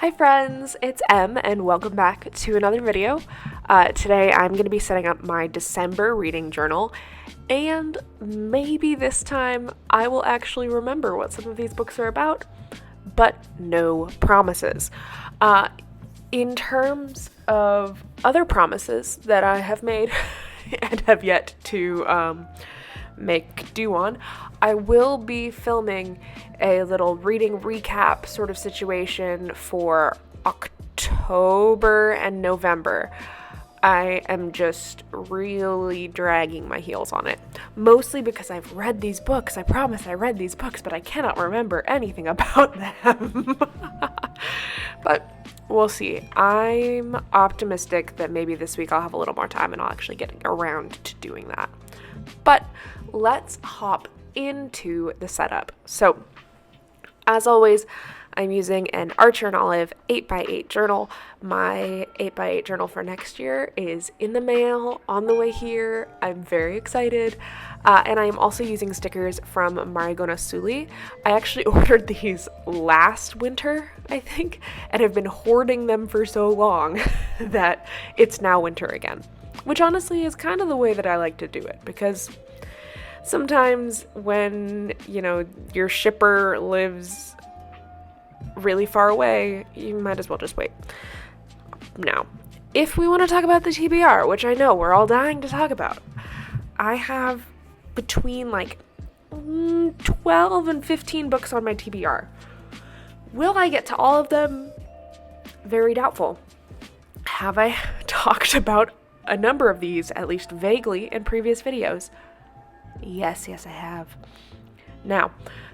Hi friends, it's Em and welcome back to another video. Today I'm going to be setting up my December reading journal, and maybe this time I will actually remember what some of these books are about, but no promises. In terms of other promises that I have made and have yet to make do on, I will be filming a little reading recap sort of situation for October and November. I am just really dragging my heels on it. Mostly because I've read these books. I promise I read these books, but I cannot remember anything about them. But we'll see. I'm optimistic that maybe this week I'll have a little more time and I'll actually get around to doing that. But let's hop into the setup. So, as always, I'm using an Archer and Olive 8x8 journal. My 8x8 journal for next year is in the mail, on the way here. I'm very excited. And I'm also using stickers from Marigona Suli. I actually ordered these last winter, I think, and have been hoarding them for so long that it's now winter again. Which honestly is kind of the way that I like to do it, because sometimes when, your shipper lives really far away, you might as well just wait. Now, if we want to talk about the TBR, which I know we're all dying to talk about, I have between 12 and 15 books on my TBR. Will I get to all of them? Very doubtful. Have I talked about a number of these, at least vaguely, in previous videos? Yes, I have. Now,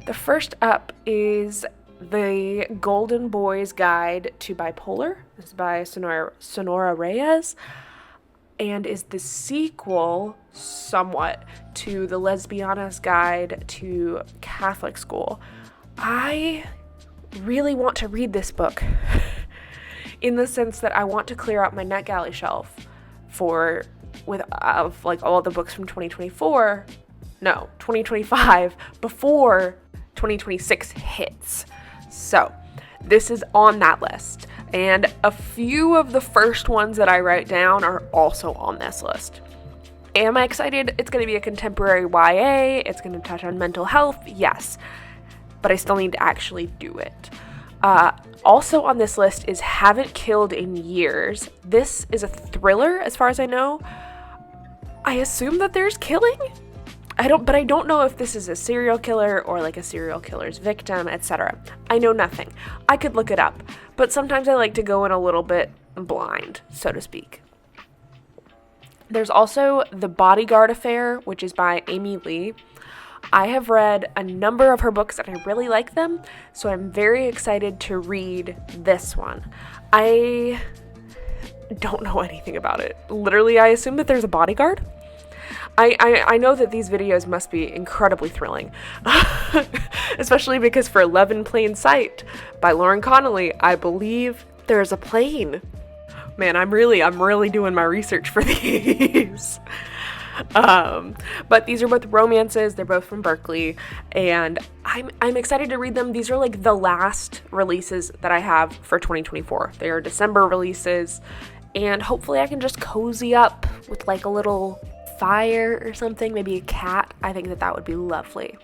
the first up is The Golden Boy's Guide to Bipolar. This is by Sonora Reyes, and is the sequel, somewhat, to The Lesbiana's Guide to Catholic School. I really want to read this book, in the sense that I want to clear out my NetGalley shelf with all the books from 2025 before 2026 hits. So this is on that list, and a few of the first ones that I write down are also on this list. Am I excited? It's going to be a contemporary YA. It's going to touch on mental health, yes, but I still need to actually do it. Also on this list is Haven't Killed in Years. This is a thriller, as far as I know. I assume that there's killing? I don't know if this is a serial killer or a serial killer's victim, etc. I know nothing. I could look it up, but sometimes I like to go in a little bit blind, so to speak. There's also The Bodyguard Affair, which is by Amy Lee. I have read a number of her books and I really like them, so I'm very excited to read this one. I don't know anything about it. Literally, I assume that there's a bodyguard. I know that these videos must be incredibly thrilling, especially because for Love in Plain Sight by Lauren Connolly, I believe there's a plane. Man, I'm really doing my research for these. But these are both romances. They're both from Berkeley, and I'm excited to read them. These are the last releases that I have for 2024. They are December releases, and hopefully I can just cozy up with a little fire or something, maybe a cat. I think that would be lovely.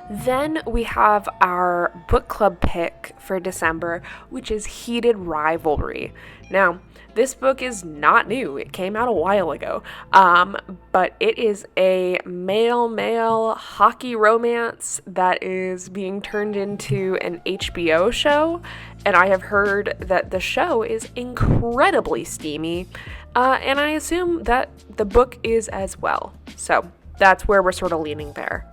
Then we have our book club pick for December, which is Heated Rivalry. Now, this book is not new. It came out a while ago, but it is a male hockey romance that is being turned into an HBO show, and I have heard that the show is incredibly steamy, and I assume that the book is as well. So that's where we're sort of leaning there.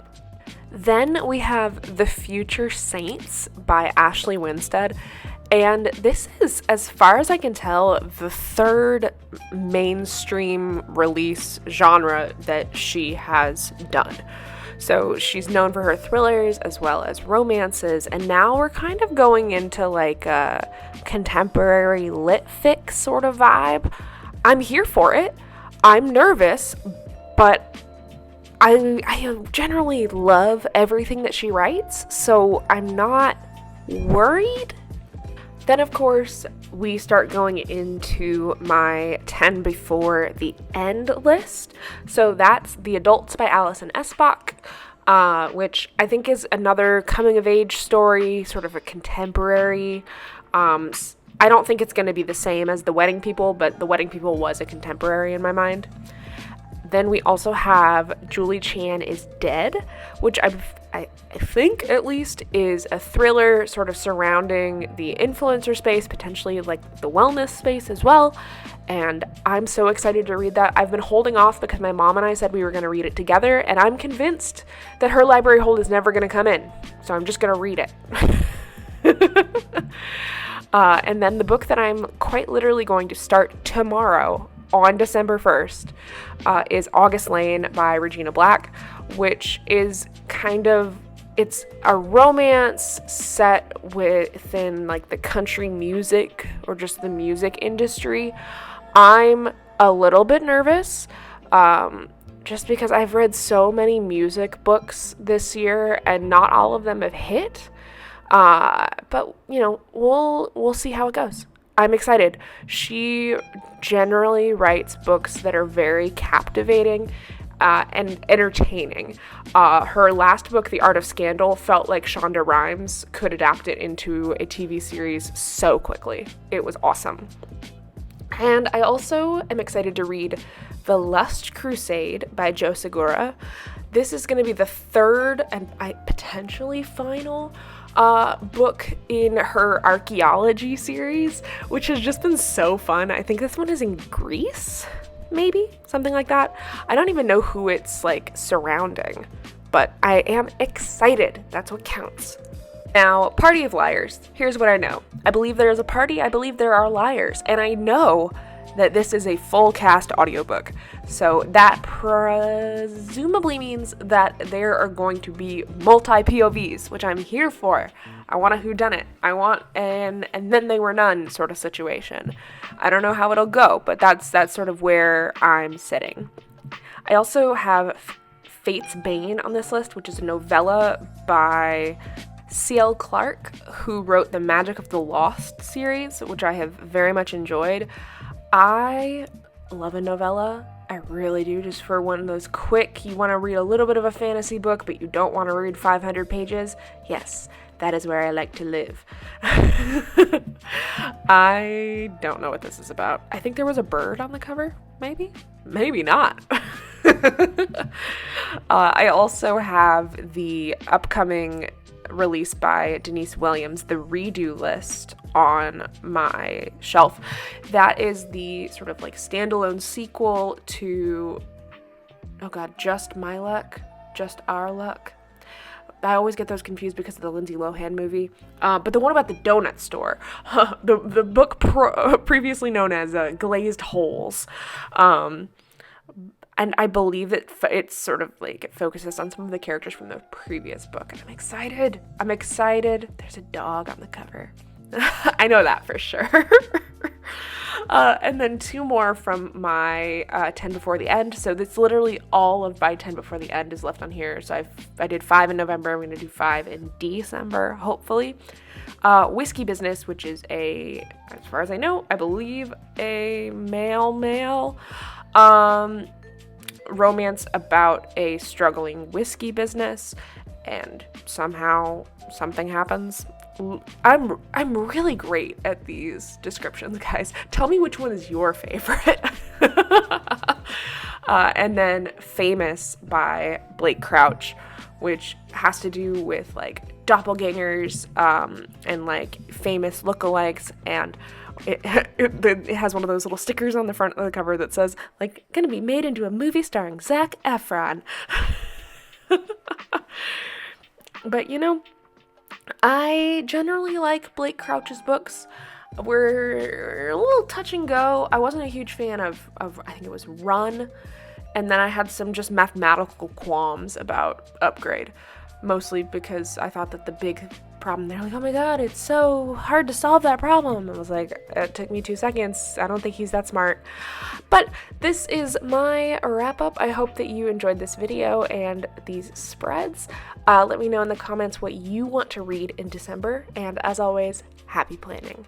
Then we have The Future Saints by Ashley Winstead, and this is, as far as I can tell, the third mainstream release genre that she has done. So she's known for her thrillers as well as romances, and now we're kind of going into a contemporary lit fic sort of vibe. I'm here for it. I'm nervous, but I generally love everything that she writes, so I'm not worried. Then, of course, we start going into my 10 before the end list. So that's The Adults by Alison Esbach, which I think is another coming-of-age story, sort of a contemporary. I don't think it's going to be the same as The Wedding People, but The Wedding People was a contemporary in my mind. Then we also have Julie Chan is Dead, which I think, at least, is a thriller sort of surrounding the influencer space, potentially like the wellness space as well. And I'm so excited to read that. I've been holding off because my mom and I said we were going to read it together, and I'm convinced that her library hold is never going to come in. So I'm just going to read it. And then the book that I'm quite literally going to start tomorrow on December 1st is August Lane by Regina Black, which is it's a romance set within like the country music or just the music industry. I'm a little bit nervous just because I've read so many music books this year and not all of them have hit. But we'll see how it goes. I'm excited. She generally writes books that are very captivating and entertaining. Her last book, The Art of Scandal, felt like Shonda Rhimes could adapt it into a TV series so quickly. It was awesome. And I also am excited to read The Lust Crusade by Joe Segura. This is going to be the third and potentially final book in her archaeology series, which has just been so fun. I think this one is in Greece, maybe something like that. I don't even know who it's like surrounding, but I am excited. That's what counts. Now, Party of Liars. Here's what I know. I believe there is a party. I believe there are liars. And I know that this is a full cast audiobook. So that presumably means that there are going to be multi-POVs, which I'm here for. I want a whodunit. I want and then they were none sort of situation. I don't know how it'll go, but that's sort of where I'm sitting. I also have Fate's Bane on this list, which is a novella by C.L. Clarke, who wrote the Magic of the Lost series, which I have very much enjoyed. I love a novella. I really do. Just for one of those quick, you want to read a little bit of a fantasy book, but you don't want to read 500 pages. Yes, that is where I like to live. I don't know what this is about. I think there was a bird on the cover. Maybe not. I also have the upcoming release by Denise Williams, The Redo List, on my shelf. That is the sort of like standalone sequel to, Just My Luck, Just Our Luck. I always get those confused because of the Lindsay Lohan movie. But the one about the donut store, the book previously known as Glazed Holes. And I believe that it's sort of like it focuses on some of the characters from the previous book. And I'm excited. There's a dog on the cover. I know that for sure. And then two more from my 10 Before the End. So that's literally all of my 10 Before the End is left on here. So I did 5 in November. I'm going to do 5 in December, hopefully. Whiskey Business, which is as far as I know, I believe a male romance about a struggling whiskey business, and somehow something happens. I'm really great at these descriptions, guys. Tell me which one is your favorite. And then Famous by Blake Crouch, which has to do with like doppelgangers and like famous lookalikes, and it has one of those little stickers on the front of the cover that says, like, gonna be made into a movie starring Zac Efron. But, I generally like Blake Crouch's books. We're a little touch and go. I wasn't a huge fan of I think it was Run, and then I had some just mathematical qualms about Upgrade, mostly because I thought that the big problem, they're like, oh my god, it's so hard to solve that problem. I was like, it took me 2 seconds. I don't think he's that smart. But this is my wrap up. I hope that you enjoyed this video and these spreads. Let me know in the comments what you want to read in December, and as always, happy planning.